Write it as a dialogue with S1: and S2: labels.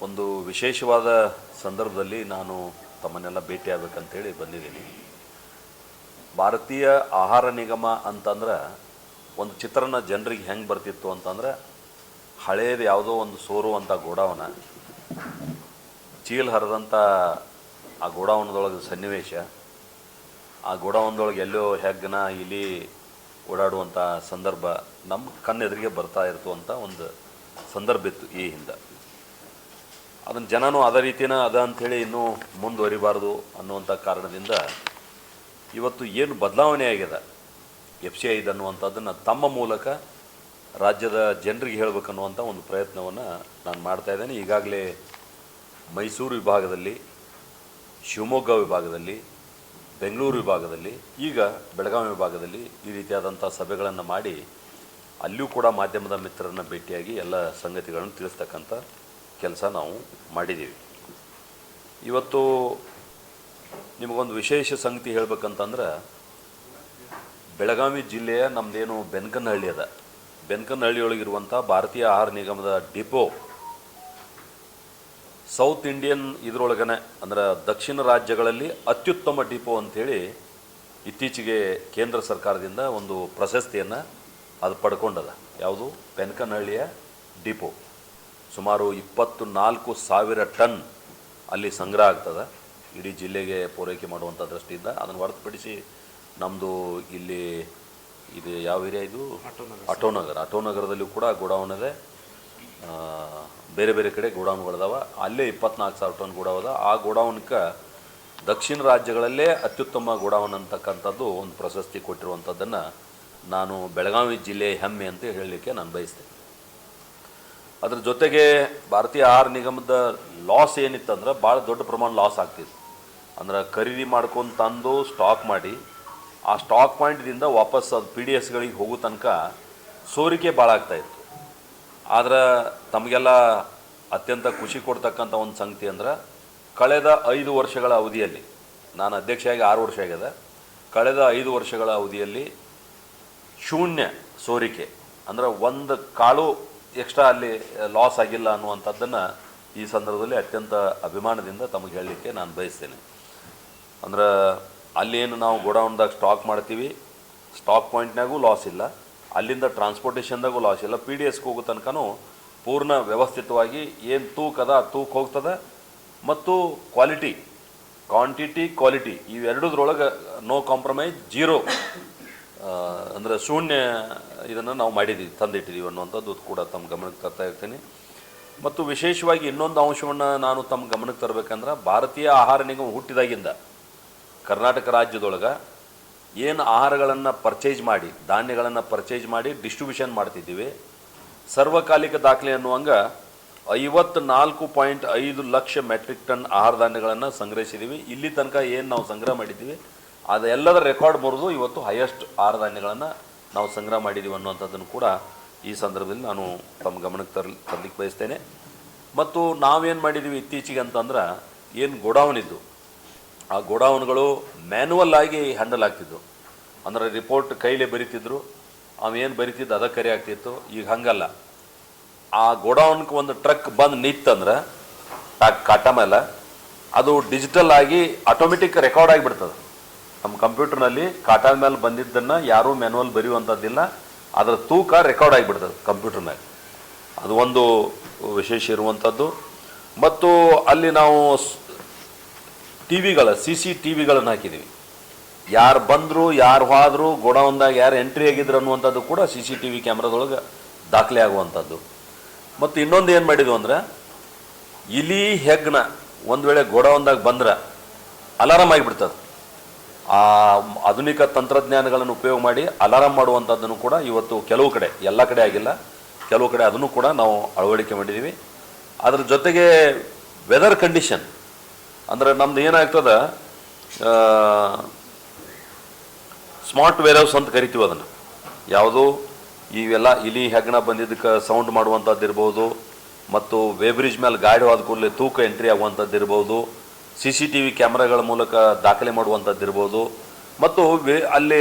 S1: ಒಂದು ವಿಶೇಷವಾದ ಸಂದರ್ಭದಲ್ಲಿ ನಾನು ತಮ್ಮನ್ನೆಲ್ಲ ಭೇಟಿಯಾಗಬೇಕಂತೇಳಿ ಬಂದಿದ್ದೀನಿ. ಭಾರತೀಯ ಆಹಾರ ನಿಗಮ ಅಂತಂದ್ರೆ ಒಂದು ಚಿತ್ರಣ ಜನರಿಗೆ ಹೆಂಗೆ ಬರ್ತಿತ್ತು ಅಂತಂದ್ರೆ, ಹಳೇದು ಯಾವುದೋ ಒಂದು ಸೋರುವಂಥ ಗೋಡಾವನ, ಚೀಲ್ ಹರಿದಂಥ ಆ ಗೋಡಾವನದೊಳಗೆ ಸನ್ನಿವೇಶ, ಆ ಗೋಡಾವನದೊಳಗೆ ಎಲ್ಲೋ ಹೆಗ್ಗನ ಇಲಿ ಓಡಾಡುವಂಥ ಸಂದರ್ಭ ನಮ್ಮ ಕಣ್ಣೆದುರಿಗೆ ಬರ್ತಾ ಇರ್ತುವಂಥ ಒಂದು ಸಂದರ್ಭ ಇತ್ತು ಈ ಹಿಂದೆ. ಅದನ್ನು ಜನನೂ ಅದೇ ರೀತಿನ ಅದ ಅಂಥೇಳಿ ಇನ್ನೂ ಮುಂದುವರಿಬಾರ್ದು ಅನ್ನುವಂಥ ಕಾರಣದಿಂದ ಇವತ್ತು ಏನು ಬದಲಾವಣೆ ಆಗಿದೆ FCI ಅನ್ನುವಂಥದ್ದನ್ನು ತಮ್ಮ ಮೂಲಕ ರಾಜ್ಯದ ಜನರಿಗೆ ಹೇಳಬೇಕನ್ನುವಂಥ ಒಂದು ಪ್ರಯತ್ನವನ್ನು ನಾನು ಮಾಡ್ತಾಯಿದ್ದೇನೆ. ಈಗಾಗಲೇ ಮೈಸೂರು ವಿಭಾಗದಲ್ಲಿ, ಶಿವಮೊಗ್ಗ ವಿಭಾಗದಲ್ಲಿ, ಬೆಂಗಳೂರು ವಿಭಾಗದಲ್ಲಿ, ಈಗ ಬೆಳಗಾವಿ ವಿಭಾಗದಲ್ಲಿ ಈ ರೀತಿಯಾದಂಥ ಸಭೆಗಳನ್ನು ಮಾಡಿ ಅಲ್ಲಿಯೂ ಕೂಡ ಮಾಧ್ಯಮದ ಮಿತ್ರರನ್ನು ಭೇಟಿಯಾಗಿ ಎಲ್ಲ ಸಂಗತಿಗಳನ್ನು ತಿಳಿಸ್ತಕ್ಕಂಥ ಕೆಲಸ ನಾವು ಮಾಡಿದ್ದೀವಿ. ಇವತ್ತು ನಿಮಗೊಂದು ವಿಶೇಷ ಸಂಗತಿ ಹೇಳಬೇಕಂತಂದ್ರೆ, ಬೆಳಗಾವಿ ಜಿಲ್ಲೆಯ ನಮ್ಮದೇನು ಬೆನಕನಹಳ್ಳಿ ಅದ, ಬೆನಕನಹಳ್ಳಿಯೊಳಗಿರುವಂಥ ಭಾರತೀಯ ಆಹಾರ ನಿಗಮದ ಡಿಪೋ ಸೌತ್ ಇಂಡಿಯನ್ ಇದರೊಳಗನೆ ಅಂದ್ರೆ ದಕ್ಷಿಣ ರಾಜ್ಯಗಳಲ್ಲಿ ಅತ್ಯುತ್ತಮ ಡಿಪೋ ಅಂಥೇಳಿ ಇತ್ತೀಚೆಗೆ ಕೇಂದ್ರ ಸರ್ಕಾರದಿಂದ ಒಂದು ಪ್ರಶಸ್ತಿಯನ್ನು ಅದು ಪಡ್ಕೊಂಡದ. ಯಾವುದು? ಬೆನಕನಹಳ್ಳಿಯ ಡಿಪೋ. ಸುಮಾರು 24,000 ಟನ್ ಅಲ್ಲಿ ಸಂಗ್ರಹ ಆಗ್ತದೆ ಇಡೀ ಜಿಲ್ಲೆಗೆ ಪೂರೈಕೆ ಮಾಡುವಂಥ ದೃಷ್ಟಿಯಿಂದ. ಅದನ್ನು ಹೊರತುಪಡಿಸಿ ನಮ್ಮದು ಇಲ್ಲಿ ಇದು ಯಾವ ಏರಿಯಾ ಇದು? ಆಟೋನಗರದಲ್ಲೂ ಕೂಡ ಗೋಡೌನ್ ಇದೆ. ಬೇರೆ ಬೇರೆ ಕಡೆ ಗೋಡೌನ್ಗಳಿದಾವ. ಅಲ್ಲೇ 24,000 ಟನ್ ಗೋಡೌನ್. ಆ ಗೋಡೌನ್ಗೆ ದಕ್ಷಿಣ ರಾಜ್ಯಗಳಲ್ಲೇ ಅತ್ಯುತ್ತಮ ಗೋಡೌನ್ ಅಂತಕ್ಕಂಥದ್ದು ಒಂದು ಪ್ರಶಸ್ತಿ ಕೊಟ್ಟಿರುವಂಥದ್ದನ್ನು ನಾನು ಬೆಳಗಾವಿ ಜಿಲ್ಲೆಯ ಹೆಮ್ಮೆ ಅಂತ ಹೇಳಲಿಕ್ಕೆ ನಾನು ಬಯಸ್ತೇನೆ. ಅದ್ರ ಜೊತೆಗೆ ಭಾರತೀಯ ಆಹಾರ ನಿಗಮದ ಲಾಸ್ ಏನಿತ್ತಂದ್ರೆ ಭಾಳ ದೊಡ್ಡ ಪ್ರಮಾಣ ಲಾಸ್ ಆಗ್ತಿತ್ತು. ಅಂದ್ರೆ ಖರೀದಿ ಮಾಡ್ಕೊಂಡು ತಂದು ಸ್ಟಾಕ್ ಮಾಡಿ ಆ ಸ್ಟಾಕ್ ಪಾಯಿಂಟ್ದಿಂದ ವಾಪಸ್ ಅದು PDSಗಳಿಗೆ ಹೋಗೋ ತನಕ ಸೋರಿಕೆ ಭಾಳ ಆಗ್ತಾಯಿತ್ತು. ಆದ್ರೆ ತಮಗೆಲ್ಲ ಅತ್ಯಂತ ಖುಷಿ ಕೊಡ್ತಕ್ಕಂಥ ಒಂದು ಸಂಗತಿ ಅಂದ್ರೆ, ಕಳೆದ 5 ವರ್ಷಗಳ ಅವಧಿಯಲ್ಲಿ, ನಾನು ಅಧ್ಯಕ್ಷರಾಗಿ 6 ವರ್ಷ ಆಗಿದೆ, ಕಳೆದ 5 ವರ್ಷಗಳ ಅವಧಿಯಲ್ಲಿ ಶೂನ್ಯ ಸೋರಿಕೆ, ಅಂದ್ರೆ ಒಂದು ಕಾಳು ಎಕ್ಸ್ಟ್ರಾ ಅಲ್ಲಿ ಲಾಸ್ ಆಗಿಲ್ಲ ಅನ್ನುವಂಥದ್ದನ್ನು ಈ ಸಂದರ್ಭದಲ್ಲಿ ಅತ್ಯಂತ ಅಭಿಮಾನದಿಂದ ತಮಗೆ ಹೇಳಲಿಕ್ಕೆ ನಾನು ಬಯಸ್ತೇನೆ. ಅಂದ್ರೆ ಅಲ್ಲೇನು ನಾವು ಗೋಡೌನ್ದಾಗ ಸ್ಟಾಕ್ ಮಾಡ್ತೀವಿ, ಸ್ಟಾಕ್ ಪಾಯಿಂಟ್ನಾಗೂ ಲಾಸ್ ಇಲ್ಲ, ಅಲ್ಲಿಂದ ಟ್ರಾನ್ಸ್ಪೋರ್ಟೇಷನ್ದಾಗೂ ಲಾಸ್ ಇಲ್ಲ, PDSಗೆ ಹೋಗೋ ತನಕನೂ ಪೂರ್ಣ ವ್ಯವಸ್ಥಿತವಾಗಿ ಏನು ತೂಕದ ತೂಕ ಹೋಗ್ತದೆ. ಮತ್ತು ಕ್ವಾಲಿಟಿ, ಕ್ವಾಂಟಿಟಿ, ಕ್ವಾಲಿಟಿ ಇವೆರಡದ್ರೊಳಗೆ ನೋ ಕಾಂಪ್ರಮೈಸ್, ಜೀರೋ, ಅಂದರೆ ಶೂನ್ಯ ಇದನ್ನು ನಾವು ಮಾಡಿದ್ದೀವಿ, ತಂದಿಟ್ಟಿದ್ದೀವಿ ಅನ್ನುವಂಥದ್ದು ಕೂಡ ತಮ್ಮ ಗಮನಕ್ಕೆ ತರ್ತಾ ಇರ್ತೀನಿ. ಮತ್ತು ವಿಶೇಷವಾಗಿ ಇನ್ನೊಂದು ಅಂಶವನ್ನು ನಾನು ತಮ್ಮ ಗಮನಕ್ಕೆ ತರಬೇಕಂದ್ರೆ, ಭಾರತೀಯ ಆಹಾರ ನಿಗಮ ಹುಟ್ಟಿದಾಗಿಂದ ಕರ್ನಾಟಕ ರಾಜ್ಯದೊಳಗೆ ಏನು ಆಹಾರಗಳನ್ನು ಪರ್ಚೇಸ್ ಮಾಡಿ, ಧಾನ್ಯಗಳನ್ನು ಪರ್ಚೇಸ್ ಮಾಡಿ ಡಿಸ್ಟ್ರಿಬ್ಯೂಷನ್ ಮಾಡ್ತಿದ್ದೀವಿ, ಸರ್ವಕಾಲಿಕ ದಾಖಲೆ ಅನ್ನುವಂಗೆ 54.5 ಲಕ್ಷ ಮೆಟ್ರಿಕ್ ಟನ್ ಆಹಾರ ಧಾನ್ಯಗಳನ್ನು ಸಂಗ್ರಹಿಸಿದ್ದೀವಿ. ಇಲ್ಲಿ ತನಕ ಏನು ನಾವು ಸಂಗ್ರಹ ಮಾಡಿದ್ದೀವಿ ಅದೆಲ್ಲದರ ರೆಕಾರ್ಡ್ ಮುರಿದು ಇವತ್ತು ಹೈಯೆಸ್ಟ್ ಆಹಾರ ಧಾನ್ಯಗಳನ್ನು ನಾವು ಸಂಗ್ರಹ ಮಾಡಿದ್ದೀವಿ ಅನ್ನುವಂಥದ್ದನ್ನು ಕೂಡ ಈ ಸಂದರ್ಭದಲ್ಲಿ ನಾನು ತಮ್ಮ ಗಮನಕ್ಕೆ ತರಲಿಕ್ಕೆ ಬಯಸ್ತೇನೆ. ಮತ್ತು ನಾವೇನು ಮಾಡಿದ್ದೀವಿ ಇತ್ತೀಚೆಗೆ ಅಂತಂದ್ರೆ, ಏನು ಗೋಡೌನ್ ಇದ್ದು ಆ ಗೋಡೌನ್ಗಳು ಮ್ಯಾನ್ಯುವಲ್ ಆಗಿ ಹ್ಯಾಂಡಲ್ ಆಗ್ತಿದ್ದು. ಅಂದರೆ ರಿಪೋರ್ಟ್ ಕೈಲೇ ಬರಿತಿದ್ರು, ಅವೇನು ಬರಿತಿದ್ದು ಅದಕ್ಕೆ ಕರೆ ಆಗ್ತಿತ್ತು. ಈಗ ಹಂಗಲ್ಲ. ಆ ಗೋಡೌನ್ಗೆ ಒಂದು ಟ್ರಕ್ ಬಂದು ನಿಂತಂದ್ರೆ ಕಾಟ ಮೇಲೆ ಅದು ಡಿಜಿಟಲ್ ಆಗಿ ಆಟೋಮೆಟಿಕ್ ರೆಕಾರ್ಡ್ ಆಗಿಬಿಡ್ತದೆ. ನಮ್ಮ ಕಂಪ್ಯೂಟರ್ನಲ್ಲಿ ಕಾಟದ ಮೇಲೆ ಬಂದಿದ್ದನ್ನು ಯಾರೂ ಮ್ಯಾನ್ಯುವಲ್ ಬರೆಯುವಂಥದ್ದಿಲ್ಲ, ಅದರ ತೂಕ ರೆಕಾರ್ಡ್ ಆಗಿಬಿಡ್ತದೆ ಕಂಪ್ಯೂಟರ್ನಾಗ. ಅದು ಒಂದು ವಿಶೇಷ ಇರುವಂಥದ್ದು. ಮತ್ತು ಅಲ್ಲಿ ನಾವು CCTVಗಳನ್ನು ಹಾಕಿದ್ದೀವಿ. ಯಾರು ಬಂದರು, ಯಾರು ಹೋದರು, ಗೋಡೌನ್ದಾಗ ಯಾರು ಎಂಟ್ರಿ ಆಗಿದ್ರು ಅನ್ನುವಂಥದ್ದು ಕೂಡ CCTV ಕ್ಯಾಮ್ರಾದೊಳಗೆ ದಾಖಲೆ ಆಗುವಂಥದ್ದು. ಮತ್ತು ಇನ್ನೊಂದು ಏನು ಮಾಡಿದ್ವು ಅಂದ್ರೆ, ಇಲಿ ಹೆಗ್ಗಣ ಒಂದು ವೇಳೆ ಗೋಡೌನ್ದಾಗ ಬಂದ್ರೆ ಅಲಾರಾಮ್ ಆಗಿಬಿಡ್ತದೆ. ಆ ಆಧುನಿಕ ತಂತ್ರಜ್ಞಾನಗಳನ್ನು ಉಪಯೋಗ ಮಾಡಿ ಅಲಾರಾಮ್ ಮಾಡುವಂಥದ್ದನ್ನು ಕೂಡ ಇವತ್ತು ಕೆಲವು ಕಡೆ, ಎಲ್ಲ ಕಡೆ ಆಗಿಲ್ಲ, ಕೆಲವು ಕಡೆ ಅದನ್ನು ಕೂಡ ನಾವು ಅಳವಡಿಕೆ ಮಾಡಿದ್ದೀವಿ. ಅದ್ರ ಜೊತೆಗೆ ವೆದರ್ ಕಂಡೀಷನ್, ಅಂದರೆ ನಮ್ದು ಏನಾಗ್ತದೆ, ಸ್ಮಾರ್ಟ್ ವೇರ್ಹೌಸ್ ಅಂತ ಕರಿತೀವಿ ಅದನ್ನು. ಯಾವುದು ಇವೆಲ್ಲ ಇಲಿ ಹೆಗ್ಗಣ ಬಂದಿದ್ದಕ್ಕೆ ಸೌಂಡ್ ಮಾಡುವಂಥದ್ದು ಇರ್ಬೋದು, ಮತ್ತು ವೇಬ್ರಿಡ್ಜ್ ಮೇಲೆ ಗಾಡಿ ಹೋದ ಕೂಡಲೇ ತೂಕ ಎಂಟ್ರಿ ಆಗುವಂಥದ್ದು ಇರ್ಬೋದು, CCTV ಕ್ಯಾಮ್ರಾಗಳ ಮೂಲಕ ದಾಖಲೆ ಮಾಡುವಂಥದ್ದು ಇರ್ಬೋದು, ಮತ್ತು ಅಲ್ಲಿ